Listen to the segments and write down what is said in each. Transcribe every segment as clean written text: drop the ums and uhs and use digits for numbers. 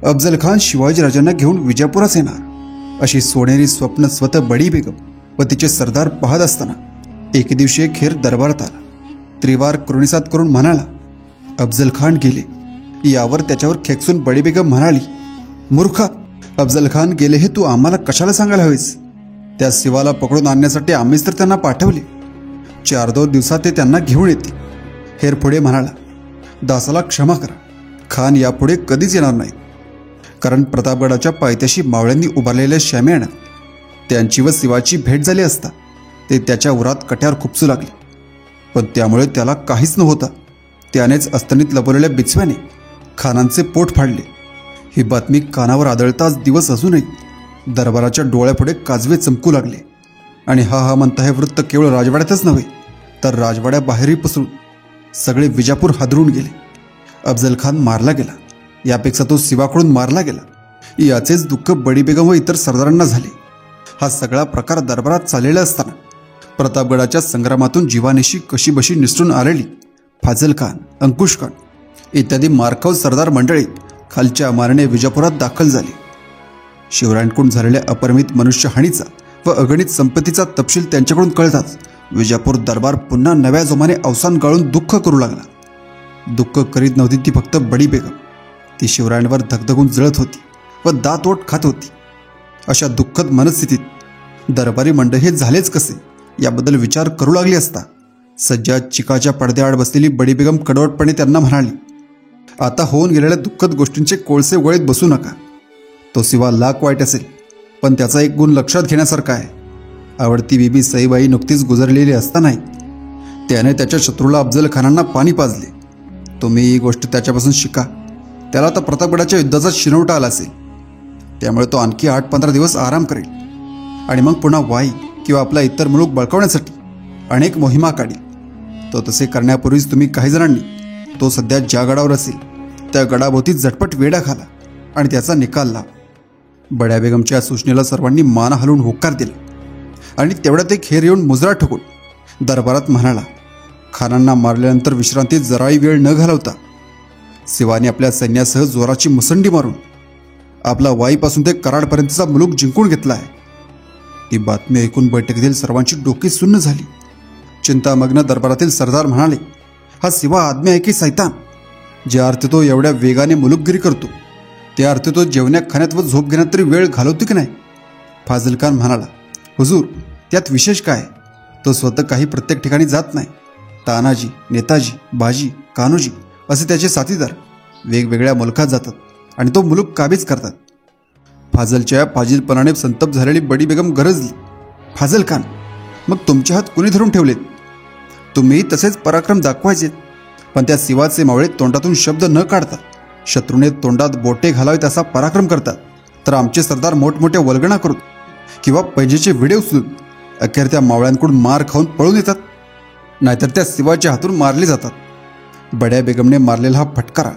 अफजल खान शिवाजीराजांना घेऊन विजापुरास येणार अशी सोनेरी स्वप्न स्वतः बडी बेगम व तिचे सरदार पाहत असताना एक दिवशी एक हेर दरबारात आला. त्रिवार करुणिसात करून म्हणाला, अफजल खान गेले. यावर त्याच्यावर खेकसून बडी बेगम म्हणाली, मूर्खा, अफजल खान गेले हे तू आम्हाला कशाला सांगायला हवेस? त्या शिवाला पकडून आणण्यासाठी आम्हीच तर त्यांना पाठवले. 4-2 दिवसात ते त्यांना घेऊन येतील. हेर पुढे म्हणाला, दासाला क्षमा करा, खान यापुढे कधीच येणार नाही. कारण प्रतापगडाच्या पायथ्याशी मावळ्यांनी उभारलेल्या शामियानात त्यांची व शिवाची भेट झाली असता ते त्याच्या उरात कट्यावर खुपसू लागले. पण त्यामुळे त्याला काहीच न होता त्यानेच अस्तनीत लपवलेल्या बिचव्याने खानांचे पोट फाडले. ही बातमी कानावर आदळताच दिवस अजूनही दरबाराच्या डोळ्यापुढे काजवे चमकू लागले. आणि हा म्हणता हे वृत्त केवळ राजवाड्यातच नव्हे तर राजवाड्याबाहेरही पसरून सगळे विजापूर हादरून गेले. अफजल खान मारला गेला, यापेक्षा तो शिवाकडून मारला गेला याचेच दुःख बडी बेगम व इतर सरदारांना झाले. हा सगळा प्रकार दरबारात चाललेला असताना प्रतापगडाच्या संग्रामातून जीवानिशी कशीबशी निसटून आलेली फाजल खान, अंकुश खान इत्यादी मारकाव सरदार मंडळी खालच्या मारणे विजापुरात दाखल झाली. शिवरायांकडून झालेल्या अपरिमित मनुष्यहानीचा व अगणित संपत्तीचा तपशील त्यांच्याकडून कळताच विजापूर दरबार पुन्हा नव्या जोमाने अवसान गाळून दुःख करू लागला. दुःख करीत नव्हती ती फक्त बडी बेगम, ती शिवरायांवर धगधगून जळत होती व दातओठ खात होती. अशा दुःखद मनस्थितीत दरबारी मंडळ हे झालेच कसे याबद्दल विचार करू लागली असता सज्जाद चिकाच्या पडद्याआड बसलेली बडी बेगम कडवटपणे त्यांना म्हणाली, आता होऊन गेलेल्या दुःखद गोष्टींचे कोळसे वळीत बसू नका. तो शिवा लाख वाईट असेल पण त्याचा एक गुण लक्षात घेण्यासारखा आहे. आवडती बीबी सईबाई नुकतीच गुजरलेली असतानाही त्याने त्याच्या शत्रूला अफजल खानांना पाणी पाजले. तुम्ही ही गोष्ट त्याच्यापासून शिका. त्याला आता प्रतापगडाच्या युद्धाचा शिरवटा आला असेल, त्यामुळे तो आणखी 8-15 दिवस आराम करेल आणि मग पुन्हा वाई किंवा आपला इतर मुलूक बळकावण्यासाठी अनेक मोहिमा काढील. तो तसे करण्यापूर्वीच तुम्ही काही जणांनी तो सध्या ज्या गडावर असेल त्या गडाभोवती झटपट वेढा खाला आणि त्याचा निकाल लावा. बड्या बेगमच्या सूचनेला सर्वांनी मान हलवून होकार दिला आणि तेवढ्यात एक हेर येऊन मुजरा ठोकून दरबारात म्हणाला, खानांना मारल्यानंतर विश्रांतीत जराही वेळ न घालवता शिवाने आपल्या सैन्यासह जोराची मुसंडी मारून आपला वाईपासून ते कराडपर्यंतचा मुलूक जिंकून घेतला आहे. ती बातमी ऐकून बैठकीतील सर्वांची डोकी सुन्न झाली. चिंतामग्न दरबारातील सरदार म्हणाले, हा शिवा आदमी आहे की सैतान? ज्या अर्थी तो एवढ्या वेगाने मुलुकगिरी करतो त्या अर्थी तो जेवण्या खाण्यात व झोप घेण्यात तरी वेळ घालवतो की नाही? फाजल खान म्हणाला, हुजूर, त्यात विशेष काय? तो स्वतः काही प्रत्येक ठिकाणी जात नाही. तानाजी, नेताजी, बाजी, कान्होजी असे त्याचे साथीदार वेगवेगळ्या मुलकात जातात आणि तो मुलूक काबीज करतात. फाजलच्या फाजीलपणाने संतप्त झालेली बडी बेगम गरजली, फाजल खान, मग तुमचे हात कुणी धरून ठेवलेत? तुम्ही तसेच पराक्रम दाखवायचे, पण त्या शिवाचे मावळे तोंडातून शब्द न काढता शत्रूने तोंडात बोटे घालावेत असा पराक्रम करतात, तर आमचे सरदार मोठमोठ्या वल्गणा करून किंवा पैजेचे विडे उचलून अखेर त्या मावळ्यांकडून मार खाऊन पळून येतात, नाहीतर त्या शिवाच्या हातून मारले जातात. बड्या बेगमने मारलेला हा फटकारा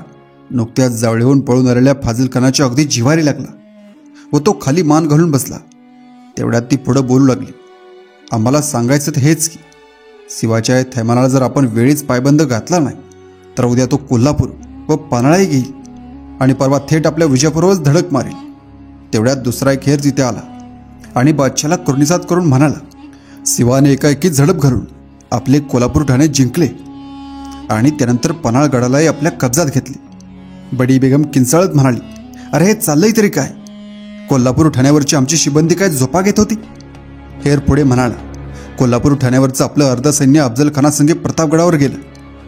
नुकत्याच जावळीहून पळून आलेल्या फाजल खानाच्या अगदी जिव्हारी लागला व तो खाली मान घालून बसला. तेवढ्यात ती पुढं बोलू लागली, आम्हाला सांगायचं तर हेच की शिवाच्या थैमानाला जर आपण वेळीच पायबंद घातला नाही तर उद्या तो कोल्हापूर व पानाळाही घेईल आणि परवा थेट आपल्या विजापूरवरच धडक मारेल. तेवढ्यात दुसरा एक हेर तिथे आला आणि बादशाला करुणिसात करून म्हणाला, शिवाने एकाएकी झडप घालून आपले कोल्हापूर ठाणे जिंकले आणि त्यानंतर पन्हाळगडालाही आपल्या कब्जात घेतले. बडी बेगम किंचाळत म्हणाली, अरे हे चाललंय तरी काय? कोल्हापूर ठाण्यावरची आमची शिबंदी काय झोपा घेत होती? हेर पुढे म्हणाला, कोल्हापूर ठाण्यावरचं आपलं अर्ध सैन्य अफजल खानासंगे प्रतापगडावर गेलं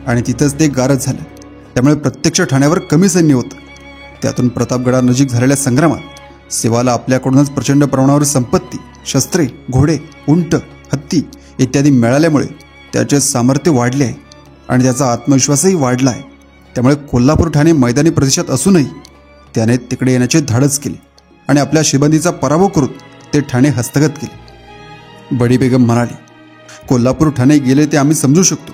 आणि तिथंच ते गारच झालं. त्यामुळे प्रत्यक्ष ठाण्यावर कमी सैन्य होतं. त्यातून प्रतापगडानजीक झालेल्या संग्रामात शिवाला आपल्याकडूनच प्रचंड प्रमाणावर संपत्ती, शस्त्रे, घोडे, उंट, हत्ती इत्यादी मिळाल्यामुळे त्याचे सामर्थ्य वाढले आहे आणि त्याचा आत्मविश्वासही वाढला आहे. त्यामुळे कोल्हापूर ठाणे मैदानी प्रदेशात असूनही त्याने तिकडे येण्याचे धाडस केले आणि आपल्या शिबंदीचा पराभव करून ते ठाणे हस्तगत केले. बडी बेगम म्हणाली, कोल्हापूर ठाणे गेले ते आम्ही समजू शकतो,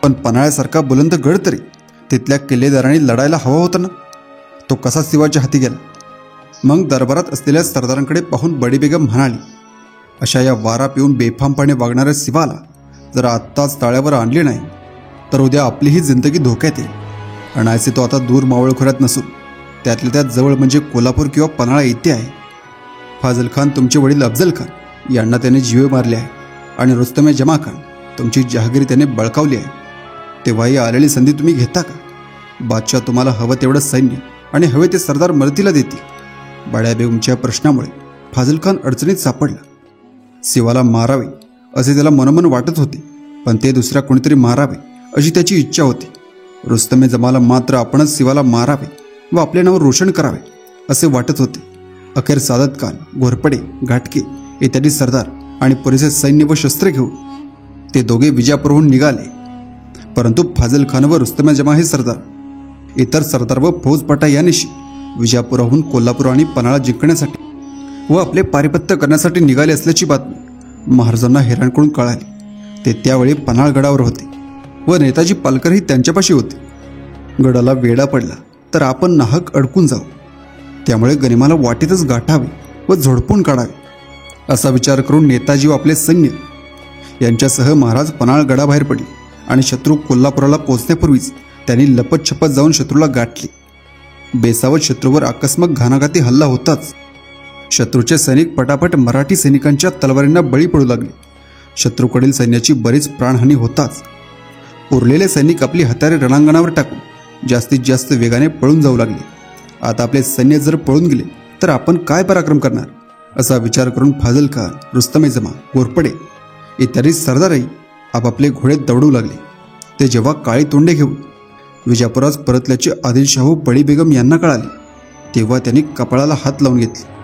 पण पन्हाळ्यासारखा बुलंद गड तरी तिथल्या किल्लेदारांनी लढायला हवा होता ना? तो कसा शिवाच्या हाती गेला? मग दरबारात असलेल्या सरदारांकडे पाहून बडी बेगम म्हणाली, अशा या वारा पिऊन बेफामपणे वागणाऱ्या शिवाला जर आत्ताच ताळ्यावर आणले नाही तर उद्या आपलीही जिंदगी धोक्यात येईल. अनायसे तो आता दूर मावळखोऱ्यात नसून त्यातल्या त्यात जवळ म्हणजे कोल्हापूर किंवा पन्हाळा येथे आहे. फाजल खान तुमचे वडील अफजल खान यांना त्याने जीवे मारले आहे आणि रुस्तमे जमा खान तुमची जहागिरी त्याने बळकावली आहे. तेव्हाही आलेली संधी तुम्ही घेता का? बादशाह तुम्हाला हवं तेवढं सैन्य आणि हवे ते सरदार मदतीला देतील. बाड्या बेगमच्या प्रश्नामुळे फाजल खान अडचणीत सापडला. शिवाला मारावे असे त्याला मनोमन वाटत होते, पण ते दुसऱ्या कोणीतरी मारावे अशी त्याची इच्छा होती. रुस्तमे जमाला मात्र आपणच शिवाला मारावे व आपले नाव रोशन करावे असे वाटत होते. अखेर सादत खान, घोरपडे, घाटके इत्यादी सरदार आणि पुरेसे सैन्य व शस्त्रे घेऊन ते दोघे विजापूरहून निघाले. परंतु फाजल खान व रुस्तमे जमा हे सरदार, इतर सरदार व फौजपटा यानिशी विजापुराहून कोल्हापूर आणि पन्हाळा जिंकण्यासाठी व आपले पारिपत्य करण्यासाठी निघाले असल्याची बातमी महाराजांना हेरांकडून कळाली. ते त्यावेळी पन्हाळगडावर होते व नेताजी पालकरही त्यांच्यापाशी होते. गडाला वेढा पडला तर आपण नाहक अडकून जाऊ, त्यामुळे गनिमाला वाटेतच गाठावे व झोडपून काढावे असा विचार करून नेताजी व आपले सैन्य यांच्यासह महाराज पन्हाळगडाबाहेर पडले आणि शत्रू कोल्हापुराला पोहोचण्यापूर्वीच त्यांनी लपतछपत जाऊन शत्रूला गाठले. बेसावत शत्रूवर आकस्मिक घानाघाती हल्ला होताच शत्रूचे सैनिक पटापट मराठी सैनिकांच्या तलवारींना बळी पडू लागले. शत्रूकडील सैन्याची बरीच प्राणहानी होताच उरलेले सैनिक आपली हत्यारे रणांगणावर टाकून जास्तीत जास्त वेगाने पळून जाऊ लागले. आता आपले सैन्य जर पळून गेले तर आपण काय पराक्रम करणार असा विचार करून फाजल खान, रुस्तमे जमा, घोरपडे इत्यादी सरदारही आपापले घोडे दौडू लागले. ते जेव्हा काळी तोंडे घेऊन विजापुरात परतल्याचे आदिलशाहू बडी बेगम यांना कळाले तेव्हा त्यांनी कपाळाला हात लावून घेतले.